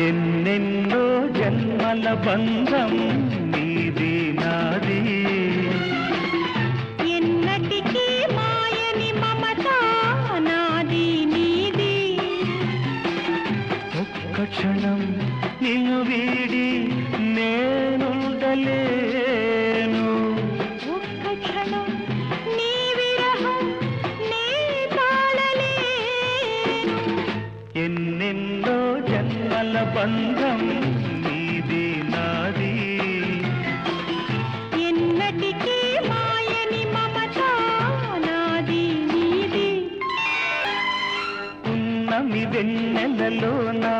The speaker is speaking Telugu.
ఎన్నెన్నో జన్మల బంధం నీది నాది, ఎన్నటికీ మాయని మమత నాది నీది. ఒక్క క్షణం నిన్ను వీడి నేనుండలేను, ఒక్క క్షణం నీ విరహం నే తాళలేను. ఎన్నెన్నో జన్మల బంధం నీది నాది, ఎన్నటికీ మాయని మమత నాది నీది. ఉన్నమి వెన్నెలలోనా